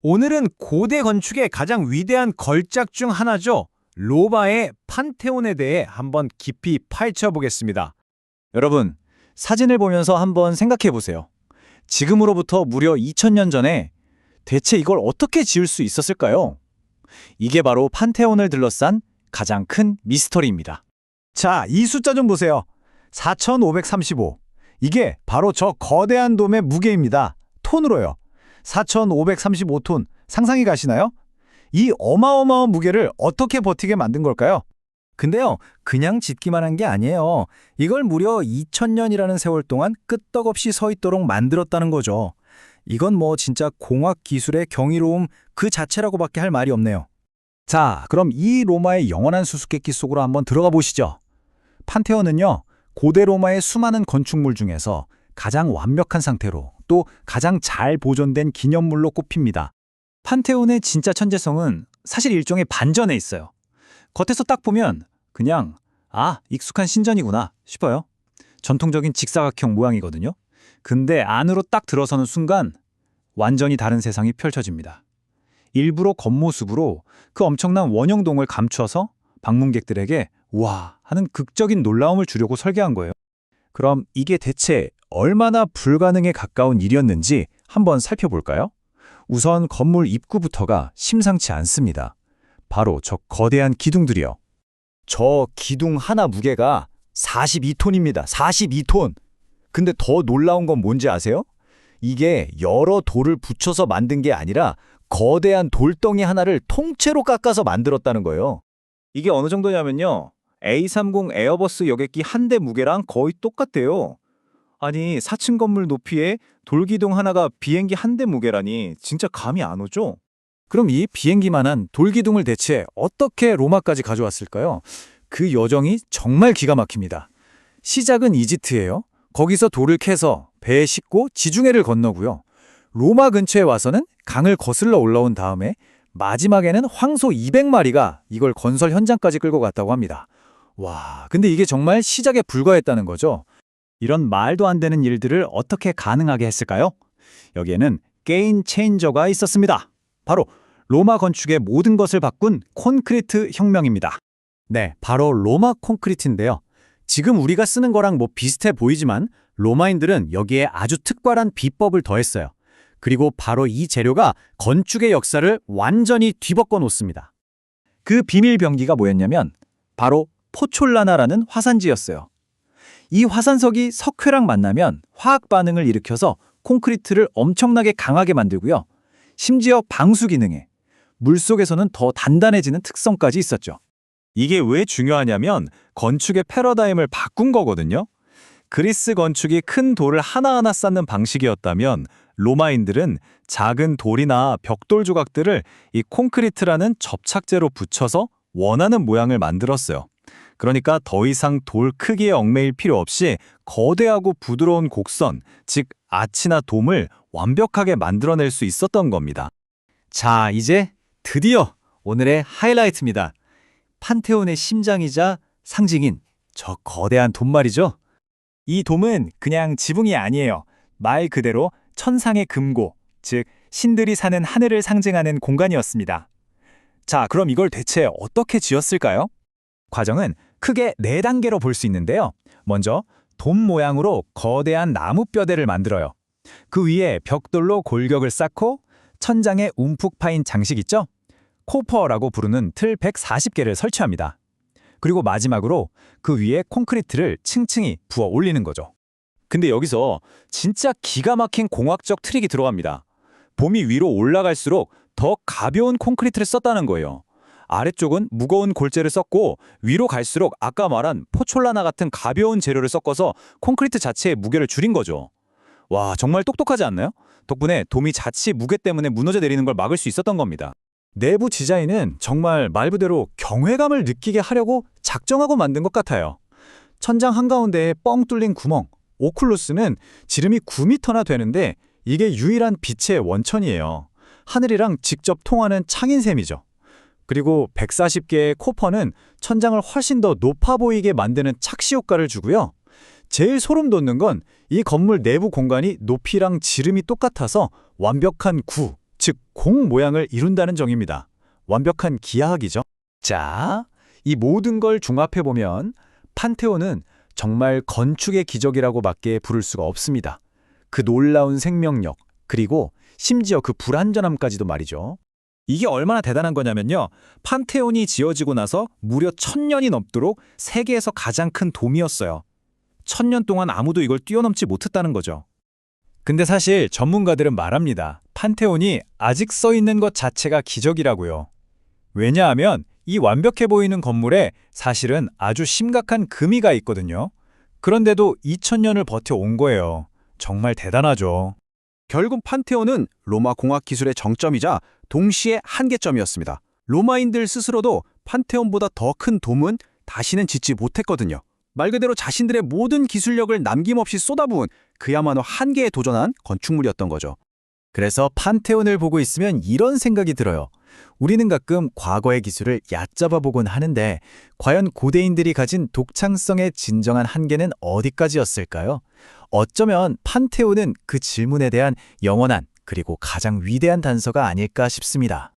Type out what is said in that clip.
오늘은 고대 건축의 가장 위대한 걸작 중 하나죠. 로마의 판테온에 대해 한번 깊이 파헤쳐 보겠습니다. 여러분, 사진을 보면서 한번 생각해 보세요. 지금으로부터 무려 2000년 전에 대체 이걸 어떻게 지을 수 있었을까요? 이게 바로 판테온을 둘러싼 가장 큰 미스터리입니다. 자, 이 숫자 좀 보세요. 4535. 이게 바로 저 거대한 돔의 무게입니다. 톤으로요. 4535톤. 상상이 가시나요? 이 어마어마한 무게를 어떻게 버티게 만든 걸까요? 근데요, 그냥 짓기만 한 게 아니에요. 이걸 무려 2000년이라는 세월 동안 끄떡없이 서 있도록 만들었다는 거죠. 이건 뭐 진짜 공학 기술의 경이로움 그 자체라고밖에 할 말이 없네요. 자, 그럼 이 로마의 영원한 수수께끼 속으로 한번 들어가 보시죠. 판테온은요, 고대 로마의 수많은 건축물 중에서 가장 완벽한 상태로 또 가장 잘 보존된 기념물로 꼽힙니다. 판테온의 진짜 천재성은 사실 일종의 반전에 있어요. 겉에서 딱 보면 그냥 익숙한 신전이구나 싶어요. 전통적인 직사각형 모양이거든요. 근데 안으로 딱 들어서는 순간 완전히 다른 세상이 펼쳐집니다. 일부러 겉모습으로 그 엄청난 원형동을 감춰서 방문객들에게 우와 하는 극적인 놀라움을 주려고 설계한 거예요. 그럼 이게 대체 얼마나 불가능에 가까운 일이었는지 한번 살펴볼까요? 우선 건물 입구부터가 심상치 않습니다. 바로 저 거대한 기둥들이요. 저 기둥 하나 무게가 42톤입니다. 42톤! 근데 더 놀라운 건 뭔지 아세요? 이게 여러 돌을 붙여서 만든 게 아니라 거대한 돌덩이 하나를 통째로 깎아서 만들었다는 거예요. 이게 어느 정도냐면요. A30 에어버스 여객기 한 대 무게랑 거의 똑같대요. 아니, 4층 건물 높이에 돌기둥 하나가 비행기 한 대 무게라니 진짜 감이 안 오죠? 그럼 이 비행기만한 돌기둥을 대체 어떻게 로마까지 가져왔을까요? 그 여정이 정말 기가 막힙니다. 시작은 이집트예요. 거기서 돌을 캐서 배에 싣고 지중해를 건너고요. 로마 근처에 와서는 강을 거슬러 올라온 다음에 마지막에는 황소 200마리가 이걸 건설 현장까지 끌고 갔다고 합니다. 와, 근데 이게 정말 시작에 불과했다는 거죠. 이런 말도 안 되는 일들을 어떻게 가능하게 했을까요? 여기에는 게임 체인저가 있었습니다. 바로 로마 건축의 모든 것을 바꾼 콘크리트 혁명입니다. 네, 바로 로마 콘크리트인데요. 지금 우리가 쓰는 거랑 뭐 비슷해 보이지만 로마인들은 여기에 아주 특별한 비법을 더했어요. 그리고 바로 이 재료가 건축의 역사를 완전히 뒤바꿔 놓습니다. 그 비밀 병기가 뭐였냐면 바로 포촐라나라는 화산지였어요. 이 화산석이 석회랑 만나면 화학 반응을 일으켜서 콘크리트를 엄청나게 강하게 만들고요. 심지어 방수 기능에 물속에서는 더 단단해지는 특성까지 있었죠. 이게 왜 중요하냐면 건축의 패러다임을 바꾼 거거든요. 그리스 건축이 큰 돌을 하나하나 쌓는 방식이었다면 로마인들은 작은 돌이나 벽돌 조각들을 이 콘크리트라는 접착제로 붙여서 원하는 모양을 만들었어요. 그러니까 더 이상 돌 크기에 얽매일 필요 없이 거대하고 부드러운 곡선, 즉 아치나 돔을 완벽하게 만들어낼 수 있었던 겁니다. 자, 이제 드디어 오늘의 하이라이트입니다. 판테온의 심장이자 상징인 저 거대한 돔 말이죠. 이 돔은 그냥 지붕이 아니에요. 말 그대로 천상의 금고, 즉 신들이 사는 하늘을 상징하는 공간이었습니다. 자, 그럼 이걸 대체 어떻게 지었을까요? 과정은 크게 4단계로 볼 수 있는데요. 먼저 돔 모양으로 거대한 나무 뼈대를 만들어요. 그 위에 벽돌로 골격을 쌓고 천장에 움푹 파인 장식 있죠? 코퍼라고 부르는 틀 140개를 설치합니다. 그리고 마지막으로 그 위에 콘크리트를 층층이 부어 올리는 거죠. 근데 여기서 진짜 기가 막힌 공학적 트릭이 들어갑니다. 돔이 위로 올라갈수록 더 가벼운 콘크리트를 썼다는 거예요. 아래쪽은 무거운 골재를 썼고 위로 갈수록 아까 말한 포촐라나 같은 가벼운 재료를 섞어서 콘크리트 자체의 무게를 줄인 거죠. 와, 정말 똑똑하지 않나요? 덕분에 돔이 자칫 무게 때문에 무너져 내리는 걸 막을 수 있었던 겁니다. 내부 디자인은 정말 말 그대로 경외감을 느끼게 하려고 작정하고 만든 것 같아요. 천장 한가운데에 뻥 뚫린 구멍, 오클루스는 지름이 9m나 되는데 이게 유일한 빛의 원천이에요. 하늘이랑 직접 통하는 창인 셈이죠. 그리고 140개의 코퍼는 천장을 훨씬 더 높아 보이게 만드는 착시 효과를 주고요. 제일 소름 돋는 건 이 건물 내부 공간이 높이랑 지름이 똑같아서 완벽한 구, 즉 즉 공 모양을 이룬다는 정의입니다. 완벽한 기하학이죠. 자, 이 모든 걸 종합해보면 판테온은 정말 건축의 기적이라고 밖에 부를 수가 없습니다. 그 놀라운 생명력, 그리고 심지어 그 불완전함까지도 말이죠. 이게 얼마나 대단한 거냐면요. 판테온이 지어지고 나서 무려 1000년이 넘도록 세계에서 가장 큰 돔이었어요. 1000년 동안 아무도 이걸 뛰어넘지 못했다는 거죠. 근데 사실 전문가들은 말합니다. 판테온이 아직 써 있는 것 자체가 기적이라고요. 왜냐하면 이 완벽해 보이는 건물에 사실은 아주 심각한 금이가 있거든요. 그런데도 2000년을 버텨온 거예요. 정말 대단하죠. 결국 판테온은 로마 공학 기술의 정점이자 동시에 한계점이었습니다. 로마인들 스스로도 판테온보다 더 큰 돔은 다시는 짓지 못했거든요. 말 그대로 자신들의 모든 기술력을 남김없이 쏟아부은 그야말로 한계에 도전한 건축물이었던 거죠. 그래서 판테온을 보고 있으면 이런 생각이 들어요. 우리는 가끔 과거의 기술을 얕잡아 보곤 하는데 과연 고대인들이 가진 독창성의 진정한 한계는 어디까지였을까요? 어쩌면 판테온은 그 질문에 대한 영원한 그리고 가장 위대한 단서가 아닐까 싶습니다.